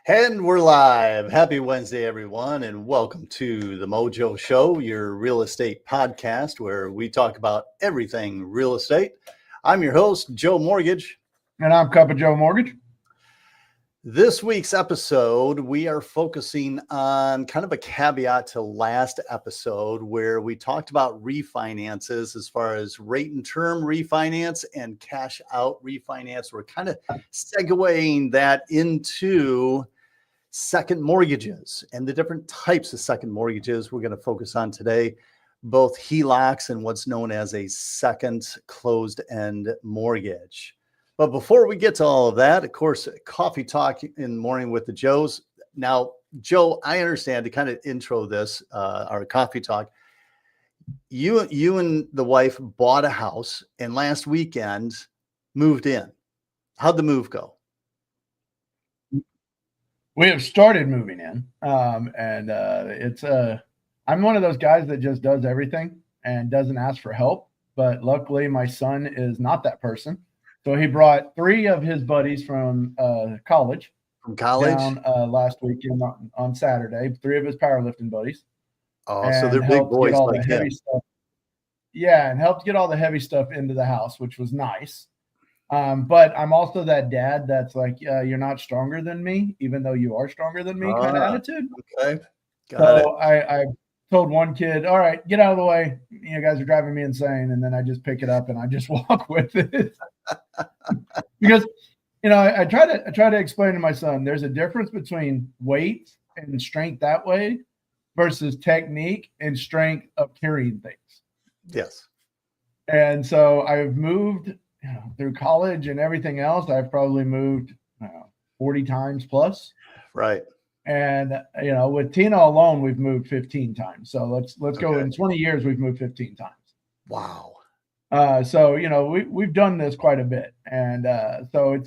And we're live. Happy Wednesday, everyone, and welcome to the Mojo Show, your real estate podcast where we talk about everything real estate. I'm your host, Joe Mortgage. And I'm Cup of Joe Mortgage. This week's episode, we are focusing on kind of a caveat to last episode where we talked about refinances as far as rate and term refinance and cash out refinance. We're kind of segueing that into second mortgages and the different types of second mortgages we're going to focus on today, both HELOCs and what's known as a second closed-end mortgage. But before we get to all of that, of course, coffee talk in the morning with the Joes. Now, Joe, I understand to kind of intro this, our coffee talk. You and the wife bought a house and last weekend moved in. How'd the move go? We have started moving in, I'm one of those guys that just does everything and doesn't ask for help. But luckily, my son is not that person, so he brought 3 of his buddies from college. Down last weekend on Saturday. 3 of his powerlifting buddies. Oh, so they're big boys like him. Yeah, and helped get all the heavy stuff into the house, which was nice. But I'm also that dad that's like, you're not stronger than me, even though you are stronger than me kind of attitude. Okay. So I told one kid, all right, get out of the way. You guys are driving me insane. And then I just pick it up and I just walk with it. Because, I try to explain to my son, there's a difference between weight and strength that way versus technique and strength of carrying things. Yes. And so I've moved through college and everything else. I've probably moved 40 times plus. Right. And, with Tina alone, we've moved 15 times. So let's go in 20 years, we've moved 15 times. Wow. So, we've done this quite a bit. And so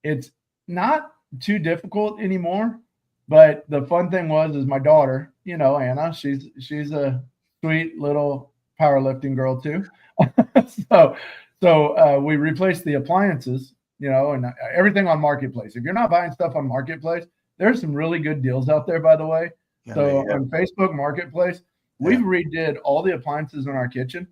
it's not too difficult anymore. But the fun thing is my daughter, Anna, she's a sweet little powerlifting girl too. So we replaced the appliances, and everything on Marketplace. If you're not buying stuff on Marketplace, there's some really good deals out there, by the way. Yeah, so on Facebook Marketplace, we've redid all the appliances in our kitchen.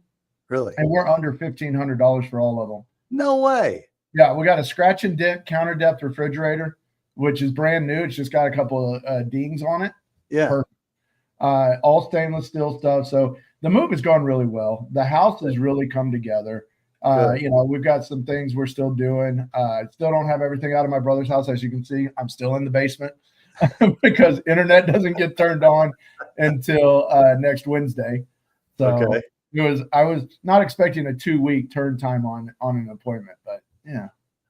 Really? And we're under $1,500 for all of them. No way. Yeah, we got a scratch and dent counter depth refrigerator, which is brand new. It's just got a couple of dings on it. Yeah. Perfect. All stainless steel stuff. So the move has gone really well. The house has really come together. We've got some things we're still doing. Still don't have everything out of my brother's house. As you can see, I'm still in the basement because internet doesn't get turned on until next Wednesday. So I was not expecting a 2-week turn time on an appointment, but yeah.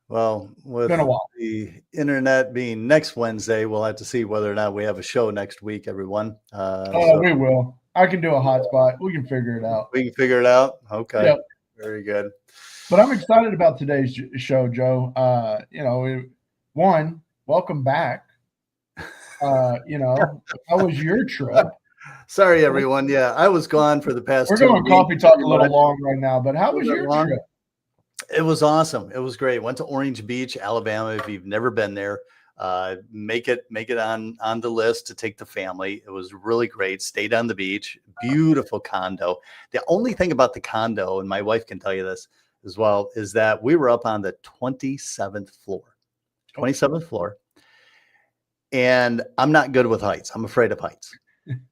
Well, with it's been a while. The internet being next Wednesday, we'll have to see whether or not we have a show next week, everyone. We will. I can do a hotspot. We can figure it out. We can figure it out? Okay. Yep. Very good. But I'm excited about today's show, Joe. Welcome back. How was your trip? Sorry, everyone. Yeah, I was gone for the past 2 weeks. We're going coffee talk a little long right now, but how was your trip? It was awesome. It was great. Went to Orange Beach, Alabama. If you've never been there, make it on the list to take the family. It was really great. Stayed on the beach. Beautiful condo. The only thing about the condo, and my wife can tell you this as well, is that we were up on the 27th floor. 27th floor. And I'm not good with heights. I'm afraid of heights.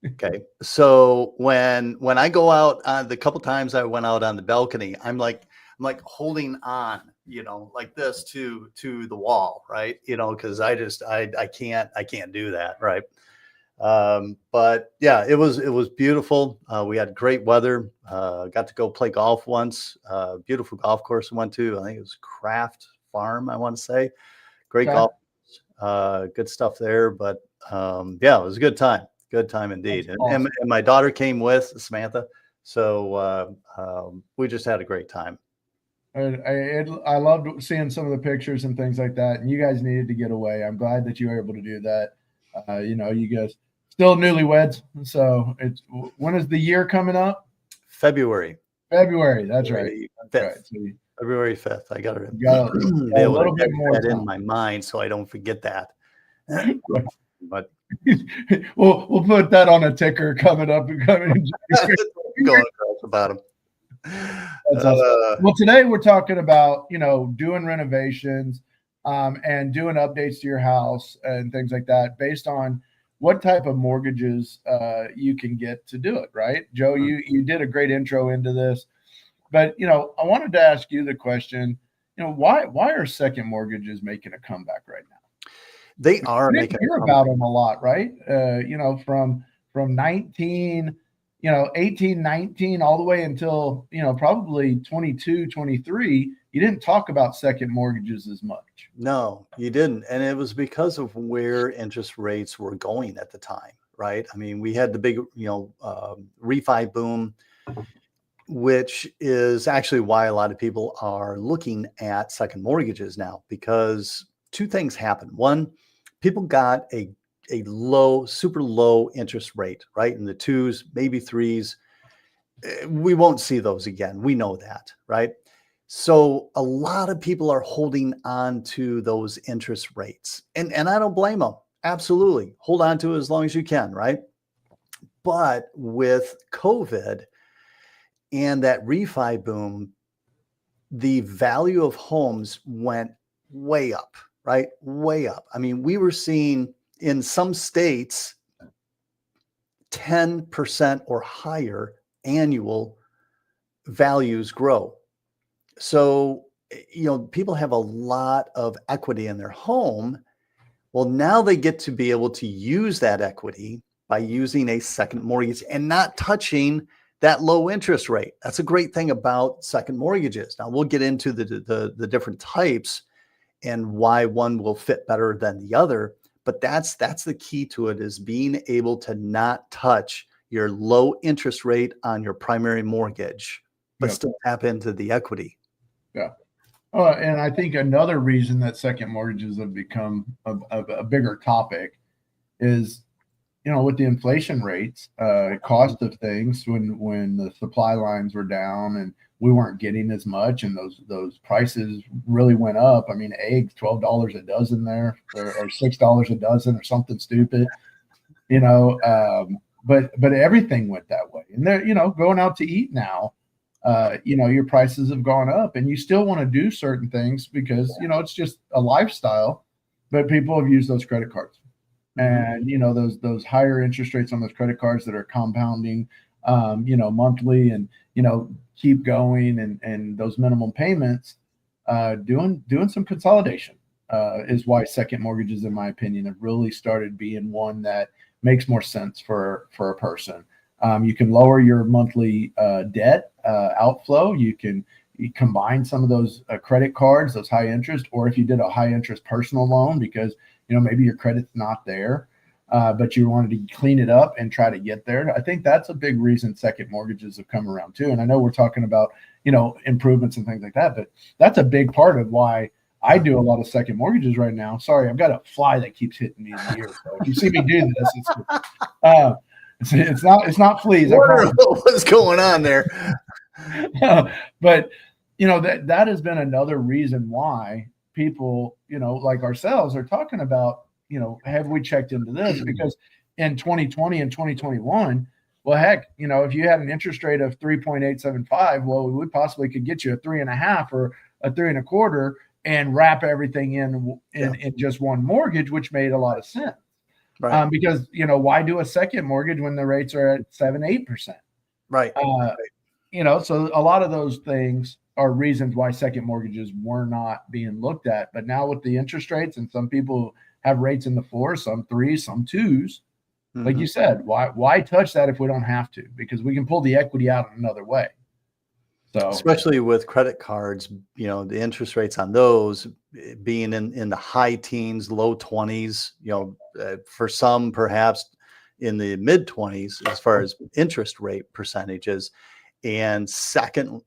Okay. So when I go out the couple times I went out on the balcony, I'm like holding on, like this to the wall, right? Because I can't do that, right? But yeah, it was beautiful. We had great weather. Got to go play golf once. Beautiful golf course we went to. I think it was Craft Farm, I want to say. Great golf. Good stuff there. But yeah, it was a good time. Good time indeed. Awesome. And my daughter came with, Samantha. So we just had a great time. I loved seeing some of the pictures and things like that. And you guys needed to get away. I'm glad that you were able to do that. You guys still newlyweds. So when is the year coming up? February. That's right. That's right. So February 5th. I got it. A little bit more that in my mind so I don't forget that. But we'll put that on a ticker coming up and coming. going across about them. That's awesome. Well, today we're talking about, doing renovations and doing updates to your house and things like that based on what type of mortgages you can get to do it, right? Joe, you did a great intro into this, but, I wanted to ask you the question, why are second mortgages making a comeback right now? They are making hear about them a lot, right? From 19, 18, 19, all the way until, probably 22, 23, you didn't talk about second mortgages as much. No, you didn't. And it was because of where interest rates were going at the time, right? I mean, we had the big, refi boom, which is actually why a lot of people are looking at second mortgages now, because two things happened. One, people got a low, super low interest rate, right? In the 2s, maybe 3s. We won't see those again. We know that, right? So a lot of people are holding on to those interest rates. And I don't blame them. Absolutely. Hold on to it as long as you can, right? But with COVID and that refi boom, the value of homes went way up, right? Way up. I mean, we were seeing in some states 10% or higher annual values grow. So, people have a lot of equity in their home. Well, now they get to be able to use that equity by using a second mortgage and not touching that low interest rate. That's a great thing about second mortgages. Now we'll get into the different types and why one will fit better than the other. But that's the key to it, is being able to not touch your low interest rate on your primary mortgage, but still tap into the equity. Yeah. And I think another reason that second mortgages have become a bigger topic is, with the inflation rates, cost of things, when the supply lines were down and we weren't getting as much, and those prices really went up. I mean, eggs, $12 a dozen there, or $6 a dozen, or something stupid, but everything went that way. And they're, going out to eat now, your prices have gone up, and you still want to do certain things because, it's just a lifestyle, but people have used those credit cards. And, those higher interest rates on those credit cards that are compounding, monthly, and, keep going, and those minimum payments, doing some consolidation is why second mortgages, in my opinion, have really started being one that makes more sense for a person. You can lower your monthly debt outflow. You combine some of those credit cards, those high interest, or if you did a high interest personal loan because, maybe your credit's not there, but you wanted to clean it up and try to get there. I think that's a big reason second mortgages have come around too. And I know we're talking about, improvements and things like that, but that's a big part of why I do a lot of second mortgages right now. Sorry, I've got a fly that keeps hitting me in the ear. So if you see me do this, it's not fleas. What's going on there? But that has been another reason why people, like ourselves, are talking about, have we checked into this? Because in 2020 and 2021, well, heck, if you had an interest rate of 3.875, well, we possibly could get you a 3.5 or a 3.25 and wrap everything in just one mortgage, which made a lot of sense. Right. Because, why do a second mortgage when the rates are at 7-8%? Right. So a lot of those things are reasons why second mortgages were not being looked at. But now with the interest rates, and some people have rates in the 4s, some 3s, some 2s, like you said, why touch that if we don't have to? Because we can pull the equity out another way. So especially with credit cards, the interest rates on those being in the high teens, low 20s, for some perhaps in the mid 20s as far as interest rate percentages. And second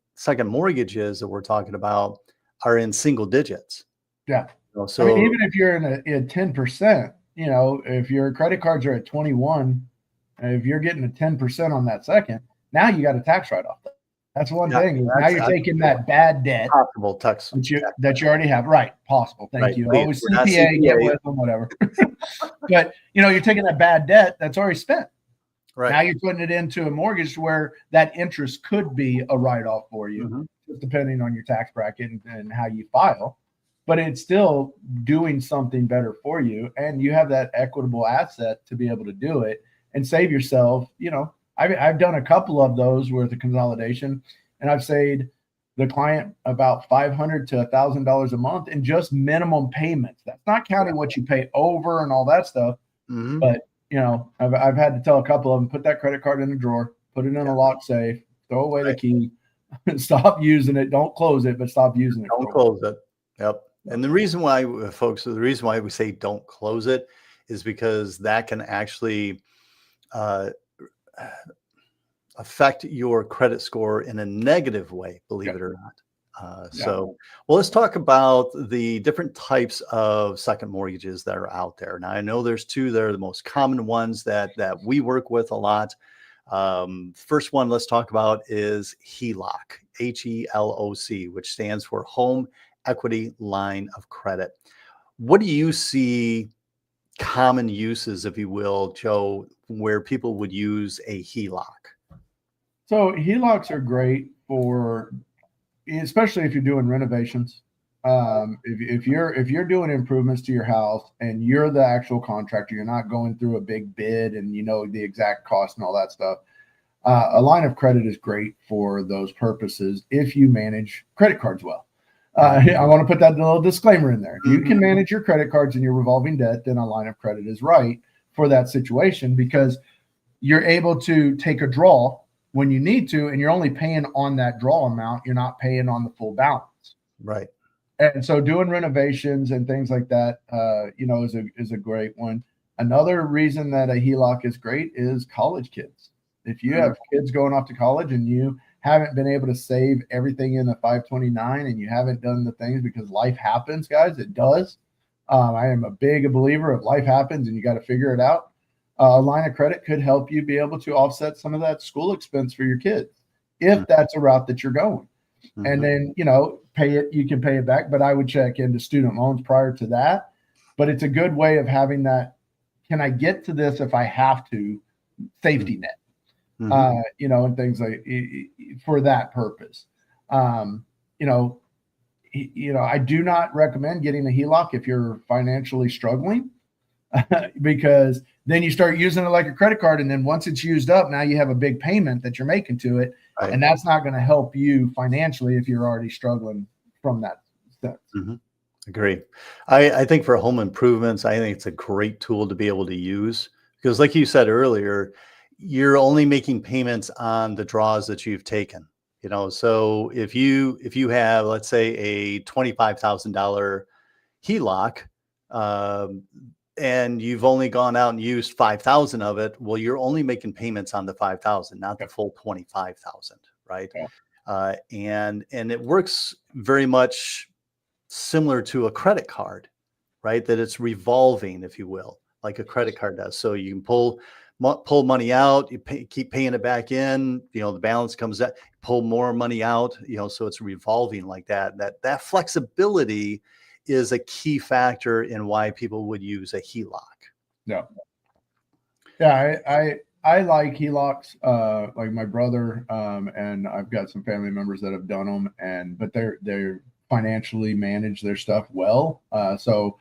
mortgages that we're talking about are in single digits. Yeah. So I mean, even if you're in 10%, if your credit cards are at 21, if you're getting a 10% on that second, now you got a tax write-off. That's one Yeah, thing. Now you're taking that bad debt possible tax. that you already have. Right. Possible. Thank Right, you. please. Always We're not CPA, get CPA. with them, whatever. But you're taking that bad debt that's already spent. Right. Now you're putting it into a mortgage where that interest could be a write-off for you, just depending on your tax bracket and how you file. But it's still doing something better for you, and you have that equitable asset to be able to do it and save yourself. I've done a couple of those with the consolidation, and I've saved the client about $500 to $1,000 a month in just minimum payments. That's not counting what you pay over and all that stuff. But I've had to tell a couple of them, put that credit card in the drawer, put it in a lock safe, throw away the key, stop using it. Don't close it, but stop using it. Don't close it. Yep. And the reason why, folks, the reason why we say don't close it is because that can actually affect your credit score in a negative way, believe it or not. So, well, let's talk about the different types of second mortgages that are out there. Now, I know there's two that are the most common ones that we work with a lot. First one let's talk about is HELOC, HELOC, which stands for Home Equity Line of Credit. What do you see common uses, if you will, Joe, where people would use a HELOC? So HELOCs are great for, especially if you're doing renovations. If you're doing improvements to your house and you're the actual contractor, you're not going through a big bid and the exact cost and all that stuff. A line of credit is great for those purposes if you manage credit cards well. I want to put that little disclaimer in there. If you can manage your credit cards and your revolving debt, then a line of credit is right for that situation, because you're able to take a draw when you need to, and you're only paying on that draw amount. You're not paying on the full balance. Right. And so doing renovations and things like that, is a great one. Another reason that a HELOC is great is college kids. If you have kids going off to college and you haven't been able to save everything in the 529 and you haven't done the things, because life happens, guys, it does. I am a big believer of life happens and you got to figure it out. A line of credit could help you be able to offset some of that school expense for your kids, if that's a route that you're going. And then, pay it, you can pay it back, but I would check into student loans prior to that. But it's a good way of having that, can I get to this if I have to, safety net, and things like for that purpose. I do not recommend getting a HELOC if you're financially struggling, because then you start using it like a credit card. And then once it's used up, now you have a big payment that you're making to it. Right. And that's not going to help you financially if you're already struggling from that sense. Agree. I think for home improvements, I think it's a great tool to be able to use, because like you said earlier, you're only making payments on the draws that you've taken. So if you have, let's say, a $25,000 HELOC, and you've only gone out and used 5,000 of it, well, you're only making payments on the 5,000, not the full 25,000, right? Yeah. And it works very much similar to a credit card, right? That it's revolving, if you will, like a credit card does. So you can pull money out, you keep paying it back in, the balance comes out, pull more money out, so it's revolving like that. That flexibility is a key factor in why people would use a HELOC. Yeah. I like HELOCs, like my brother, and I've got some family members that have done them, but they're financially manage their stuff well. So,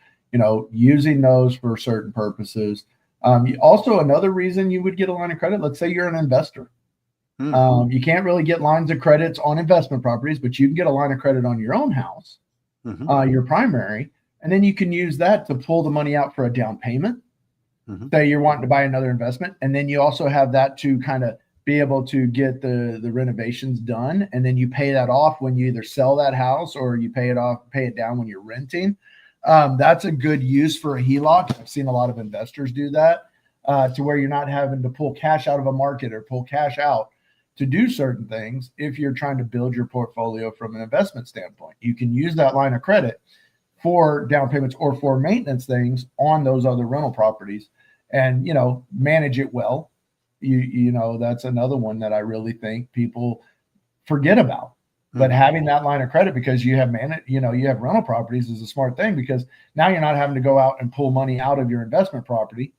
using those for certain purposes. Also, another reason you would get a line of credit, let's say you're an investor. You can't really get lines of credits on investment properties, but you can get a line of credit on your own house. Your primary, and then you can use that to pull the money out for a down payment. Say you're wanting to buy another investment, and then you also have that to kind of be able to get the renovations done, and then you pay that off when you either sell that house or you pay it down when you're renting. That's a good use for a HELOC. I've seen a lot of investors do that, to where you're not having to pull cash out of a market or pull cash out to do certain things. If you're trying to build your portfolio from an investment standpoint, you can use that line of credit for down payments or for maintenance things on those other rental properties, and manage it well. That's another one that I really think people forget about. But Mhm. having that line of credit because you have you have rental properties is a smart thing, because now you're not having to go out and pull money out of your investment property.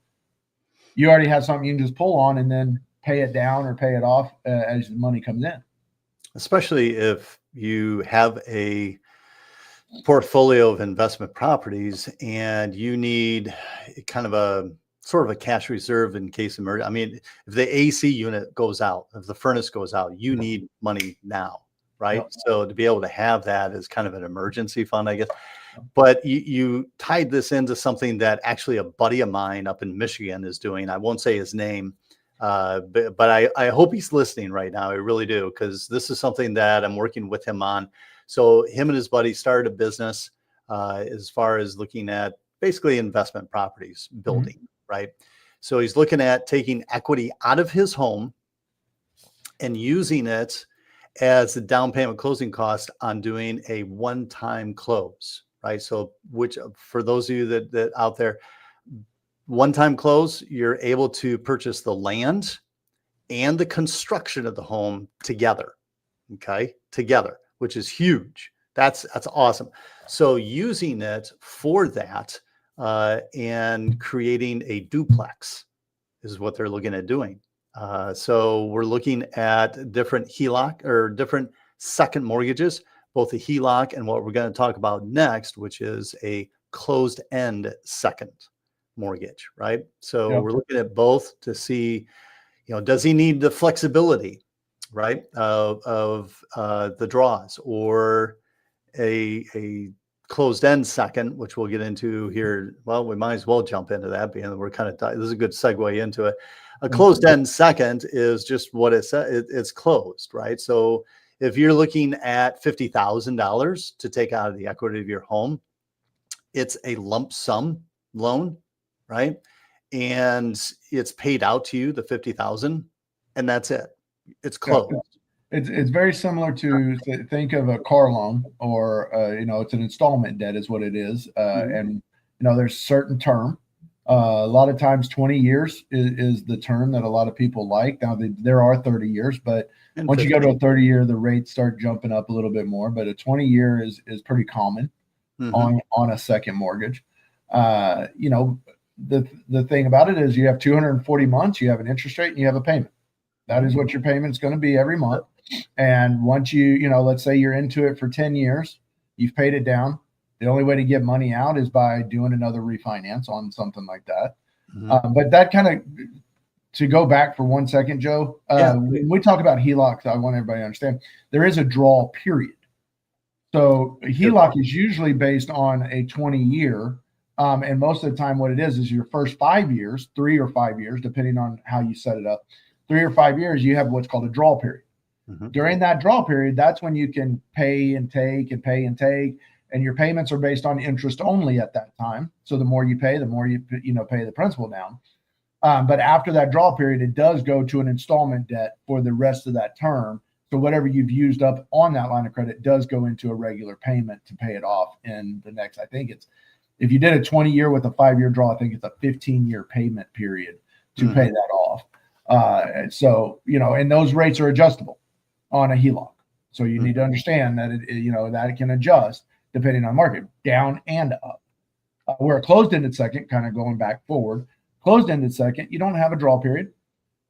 You already have something you can just pull on and then pay it down or pay it off as the money comes in. Especially if you have a portfolio of investment properties and you need kind of a sort of a cash reserve in case of emergency. I mean, if the AC unit goes out, if the furnace goes out, you need money now, right? Yep. So to be able to have that as kind of an emergency fund, I guess. But you tied this into something that actually a buddy of mine up in Michigan is doing. I won't say his name, but I hope he's listening right now. I really do, because this is something that I'm working with him on. So him and his buddy started a business as far as looking at basically investment properties building, right? So he's looking at taking equity out of his home and using it as the down payment closing cost on doing a one-time close, right? So which for those of you that out there, one-time close, you're able to purchase the land and the construction of the home together. Okay, together, which is huge. That's awesome. So using it for that and creating a duplex is what they're looking at doing. So we're looking at different HELOC or different second mortgages, both a HELOC and what we're going to talk about next, which is a closed-end second mortgage, right? So Yep. we're looking at both to see, does he need the flexibility, right, of the draws, or a closed-end second, which we'll get into here. Well, we might as well jump into that, being that we're kind of this is a good segue into it. A closed-end second is just what it says. It's closed, right? So if you're looking at $50,000 to take out of the equity of your home, it's a lump sum loan, right? And it's paid out to you, the 50,000, and that's it. It's Yeah. closed. It's very similar to think of a car loan, or it's an installment debt is what it is. And there's certain term. A lot of times 20 years is the term that a lot of people like. Now there are 30 years, but And once you go to 15. a 30 year, the rates start jumping up a little bit more. But a 20 year is pretty common on a second mortgage. The thing about it is you have 240 months, you have an interest rate, and you have a payment. That is what your payment's going to be every month. And once let's say you're into it for 10 years, you've paid it down. The only way to get money out is by doing another refinance on something like that. But that kind of, to go back for 1 second, Joe, when we talk about HELOCs, I want everybody to understand there is a draw period. So a HELOC is usually based on a 20-year. And most of the time what it is your first 5 years, 3 or 5 years, depending on how you set it up. 3 or 5 years, you have what's called a draw period. During that draw period, that's when you can pay and take and pay and take, and your payments are based on interest only at that time. So the more you pay, the more you pay the principal down. But after that draw period, it does go to an installment debt for the rest of that term. So whatever you've used up on that line of credit does go into a regular payment to pay it off in the next, I think it's, if you did a 20-year with a 5-year draw, I think it's a 15-year payment period to pay that off. And those rates are adjustable on a HELOC. So you need to understand that that it can adjust depending on market, down and up. Where a closed-ended second, kind of going back forward, closed-ended second, you don't have a draw period.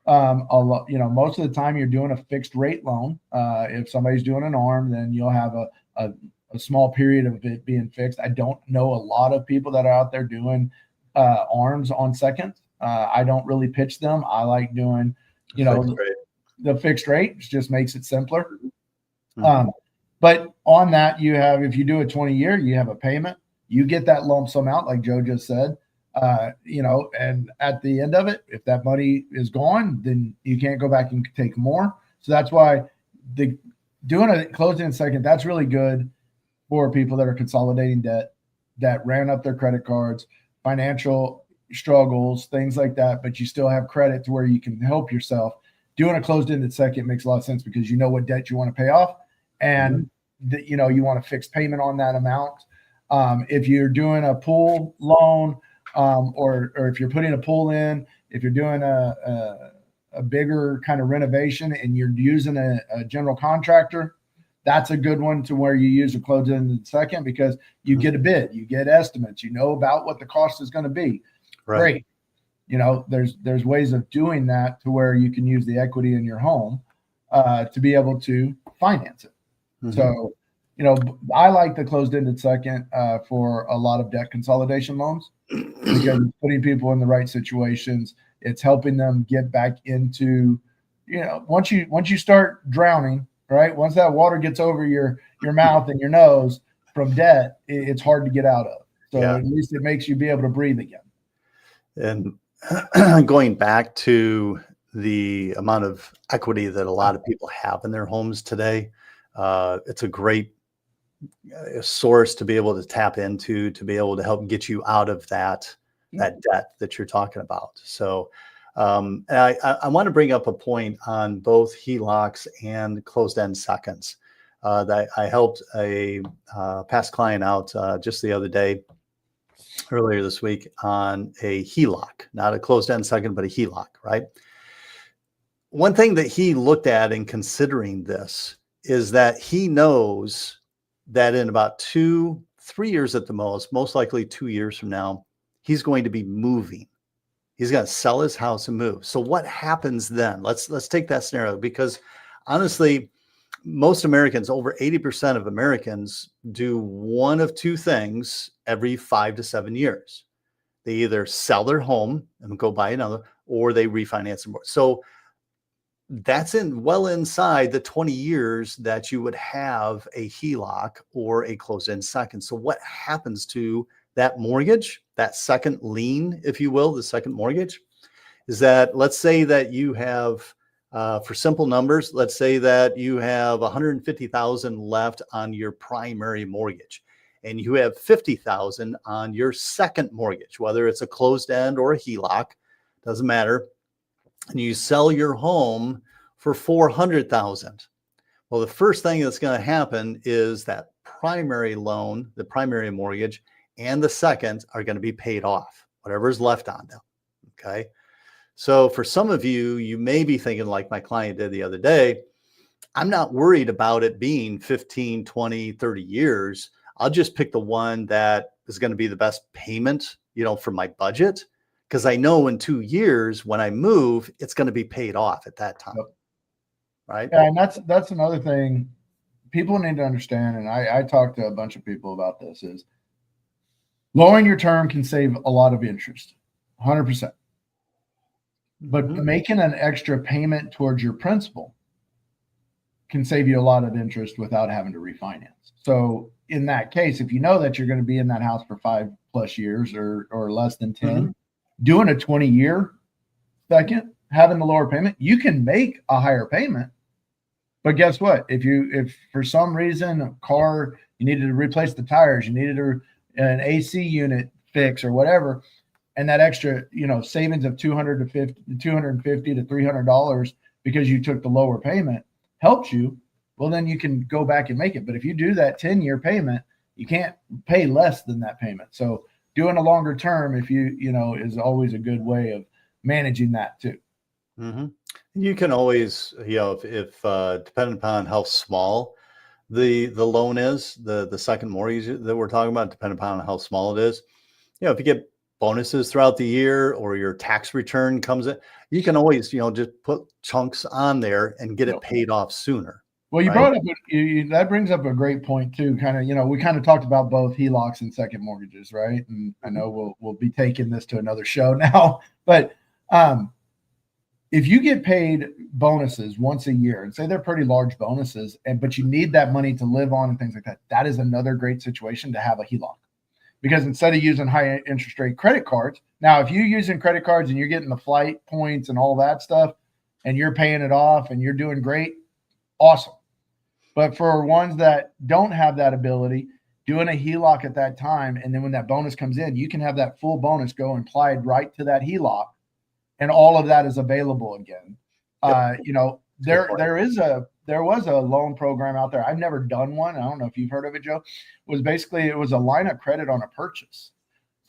Most of the time you're doing a fixed rate loan. If somebody's doing an ARM, then you'll have a small period of it being fixed. I don't know a lot of people that are out there doing ARMs on seconds. I don't really pitch them. I like doing, the fixed rate. Just makes it simpler. But on that, if you do a 20-year, you have a payment. You get that lump sum out, like Joe just said. And at the end of it, if that money is gone, then you can't go back and take more. So that's why doing a closed-end second, that's really good for people that are consolidating debt, that ran up their credit cards, financial struggles, things like that, but you still have credit to where you can help yourself. Doing a closed-ended second makes a lot of sense because you know what debt you want to pay off, and you want a fixed payment on that amount. If you're doing a pool loan, or if you're putting a pool in, if you're doing a a bigger kind of renovation and you're using a general contractor, that's a good one to where you use a closed-end second, because you get a bid, you get estimates, you know about what the cost is going to be. Right. Great. You know, there's ways of doing that to where you can use the equity in your home to be able to finance it. So, you know, I like the closed-ended second for a lot of debt consolidation loans, because it's putting people in the right situations. It's helping them get back into, you know, once you start drowning, right? Once that water gets over your mouth and your nose from debt, it's hard to get out of. So at least it makes you be able to breathe again. And going back to the amount of equity that a lot of people have in their homes today, it's a great source to be able to tap into, to be able to help get you out of that debt that you're talking about. So I want to bring up a point on both HELOCs and closed-end seconds. That I helped a past client out just the other day, earlier this week, on a HELOC, not a closed-end second, but a HELOC, right? One thing that he looked at in considering this is that he knows that in about 2-3 years at the most likely 2 years from now, he's going to be moving. He's going to sell his house and move. So what happens then? Let's take that scenario, because honestly, most Americans, over 80% of Americans, do one of two things every 5 to 7 years. They either sell their home and go buy another, or they refinance more. So that's well inside the 20 years that you would have a HELOC or a closed-end second. So what happens to that mortgage, that second lien, if you will, the second mortgage, is that, let's say that you have, for simple numbers, let's say that you have $150,000 left on your primary mortgage, and you have $50,000 on your second mortgage, whether it's a closed-end or a HELOC, doesn't matter. And you sell your home for $400,000. Well, the first thing that's going to happen is that primary loan, the primary mortgage, and the second are going to be paid off, whatever's left on them. Okay. So for some of you, you may be thinking, like my client did the other day, I'm not worried about it being 15, 20, 30 years. I'll just pick the one that is going to be the best payment, you know, for my budget, because I know in 2 years when I move, it's going to be paid off at that time. Yep. Right. Yeah, and that's another thing people need to understand. And I talked to a bunch of people about this, is lowering your term can save a lot of interest, 100%. But making an extra payment towards your principal can save you a lot of interest without having to refinance. So in that case, if you know that you're going to be in that house for 5+ years or less than 10, doing a 20-year second, having the lower payment, you can make a higher payment. But guess what? If for some reason a car, you needed to replace the tires, you needed an AC unit fix or whatever, and that extra, you know, savings of $250 to $300 because you took the lower payment helps you, well, then you can go back and make it. But if you do that 10-year payment, you can't pay less than that payment. So doing a longer term, if you know, is always a good way of managing that too. You can always, you know, if depending upon how small the loan is, the second mortgage that we're talking about, depending upon how small it is, you know, if you get bonuses throughout the year or your tax return comes in, you can always, you know, just put chunks on there and get it paid off sooner. Well, you brought up, that brings up a great point too. Kind of, you know, we kind of talked about both HELOCs and second mortgages, right? And I know we'll be taking this to another show now, but if you get paid bonuses once a year, and say they're pretty large bonuses, but you need that money to live on and things like that, that is another great situation to have a HELOC. Because instead of using high interest rate credit cards, now if you're using credit cards and you're getting the flight points and all that stuff, and you're paying it off and you're doing great, awesome. But for ones that don't have that ability, doing a HELOC at that time, and then when that bonus comes in, you can have that full bonus go applied right to that HELOC, and all of that is available again. You know, there was a loan program out there. I've never done one. I don't know if you've heard of it, Joe. It was a line of credit on a purchase.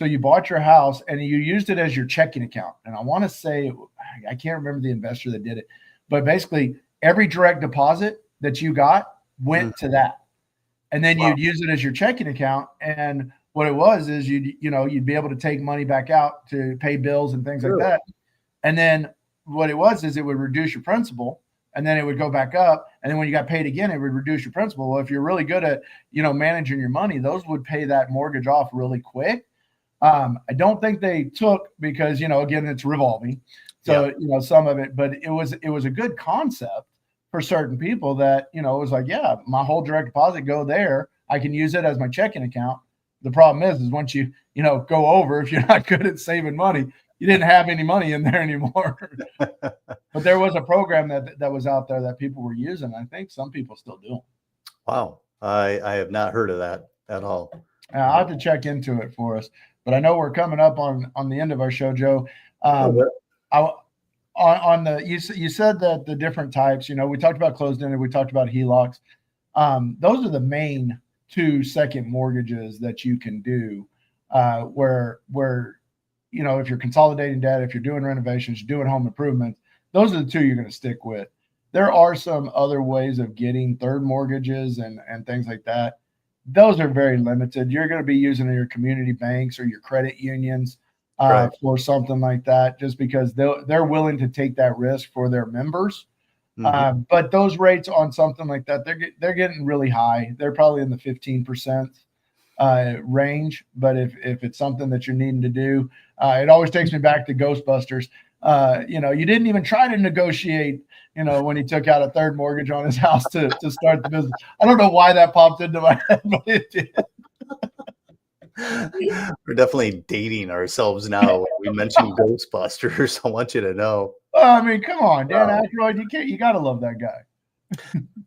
So you bought your house and you used it as your checking account. And I want to say, I can't remember the investor that did it, but basically every direct deposit that you got went to that. And then you'd use it as your checking account. And what it was is you'd be able to take money back out to pay bills and things like that. And then what it was is it would reduce your principal, and then it would go back up. And then when you got paid again, it would reduce your principal. Well, if you're really good at, managing your money, those would pay that mortgage off really quick. I don't think they took because, again, it's revolving. So, some of it, but it was a good concept for certain people that, it was like, yeah, my whole direct deposit go there. I can use it as my checking account. The problem is once you, go over, if you're not good at saving money, you didn't have any money in there anymore. But there was a program that was out there that people were using. I think some people still do. Wow. I have not heard of that at all. I'll have to check into it for us. But I know we're coming up on the end of our show, Joe. You said that the different types, we talked about closed-ended, we talked about HELOCs. Those are the main 2 second mortgages that you can do, where if you're consolidating debt, if you're doing renovations, doing home improvements, those are the 2 you're going to stick with. There are some other ways of getting third mortgages and things like that. Those are very limited. You're going to be using your community banks or your credit unions for something like that, just because they're willing to take that risk for their members. But those rates on something like that, they're getting really high. They're probably in the 15% range. But if it's something that you're needing to do, it always takes me back to Ghostbusters. You didn't even try to negotiate, when he took out a third mortgage on his house to start the business. I don't know why that popped into my head, but it did. We're definitely dating ourselves now. When we mentioned Ghostbusters, I want you to know. I mean, come on, Dan Aykroyd, you got to love that guy.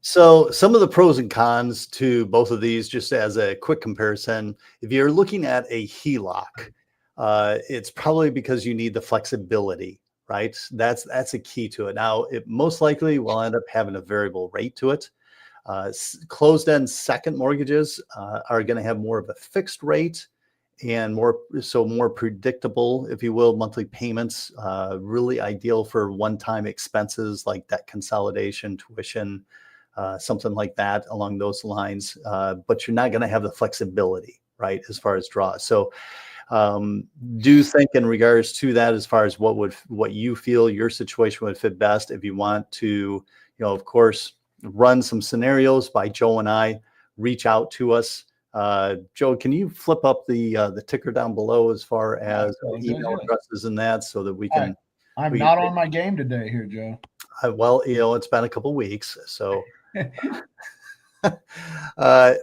So some of the pros and cons to both of these, just as a quick comparison, if you're looking at a HELOC, it's probably because you need the flexibility, right? That's a key to it. Now, it most likely will end up having a variable rate to it. Closed-end second mortgages are going to have more of a fixed rate and more predictable, if you will, monthly payments, really ideal for one-time expenses like debt consolidation, tuition, something like that along those lines. But you're not going to have the flexibility, right, as far as draws. So do think in regards to that, as far as what you feel your situation would fit best. If you want to, of course, run some scenarios by Joe and I, reach out to us. Joe, can you flip up the ticker down below as far as email addresses and that, so that we can? I'm not on my game today here, Joe. Well, it's been a couple weeks, so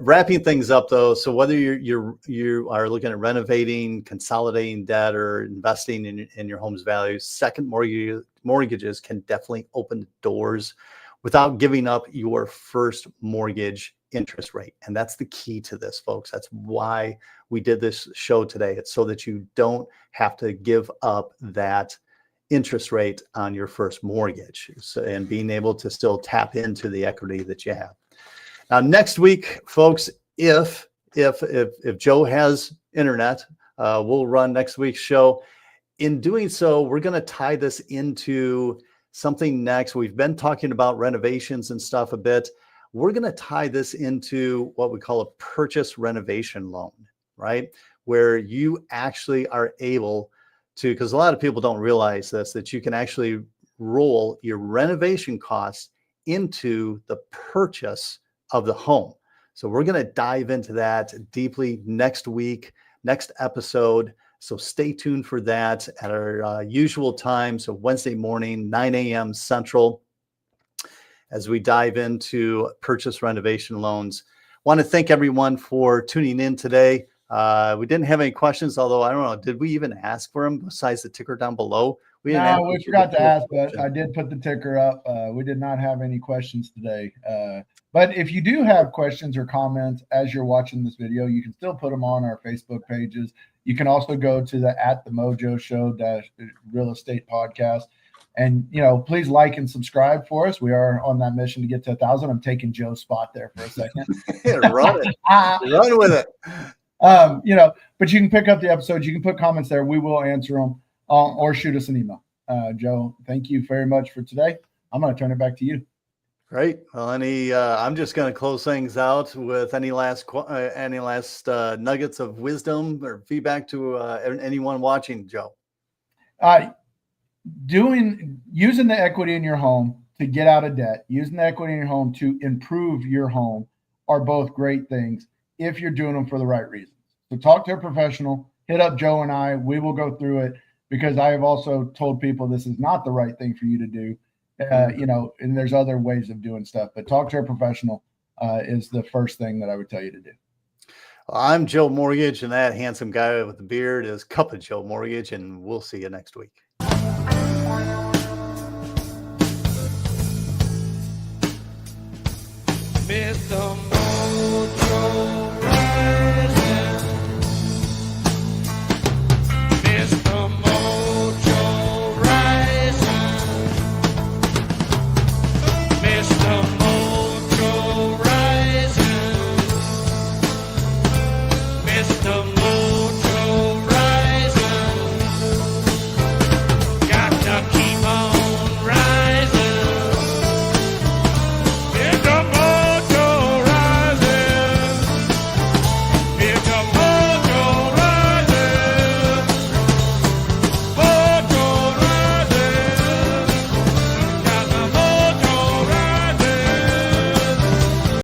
wrapping things up though. So whether you are looking at renovating, consolidating debt, or investing in your home's value, second mortgages can definitely open doors without giving up your first mortgage interest rate. And that's the key to this, folks. That's why we did this show today. It's so that you don't have to give up that interest rate on your first mortgage, and being able to still tap into the equity that you have. Now, next week, folks, if Joe has internet, we'll run next week's show. In doing so, we're going to tie this into something next. We've been talking about renovations and stuff a bit. We're going to tie this into what we call a purchase renovation loan, right? Where you actually are able to, because a lot of people don't realize this, that you can actually roll your renovation costs into the purchase of the home. So we're going to dive into that deeply next week, next episode. So stay tuned for that at our usual time. So Wednesday morning, 9 a.m. Central, as we dive into purchase renovation loans. Want to thank everyone for tuning in today. We didn't have any questions, although I don't know, did we even ask for them besides the ticker down below? We forgot to ask, but I did put the ticker up. We did not have any questions today. But if you do have questions or comments as you're watching this video, you can still put them on our Facebook pages. You can also go to the @themojo show real estate podcast. And, please like and subscribe for us. We are on that mission to get to 1,000. I'm taking Joe's spot there for a second. Run it. Run with it. But you can pick up the episodes. You can put comments there. We will answer them or shoot us an email. Joe, thank you very much for today. I'm going to turn it back to you. Great. Well, I'm just going to close things out with any last nuggets of wisdom or feedback to anyone watching, Joe. Using the equity in your home to get out of debt, using the equity in your home to improve your home are both great things if you're doing them for the right reasons. So talk to a professional, hit up Joe and I. We will go through it, because I have also told people this is not the right thing for you to do. And there's other ways of doing stuff, but talk to a professional is the first thing that I would tell you to do. I'm Joe Mortgage, and that handsome guy with the beard is Cup of Joe Mortgage, and we'll see you next week. Mr. Mojo.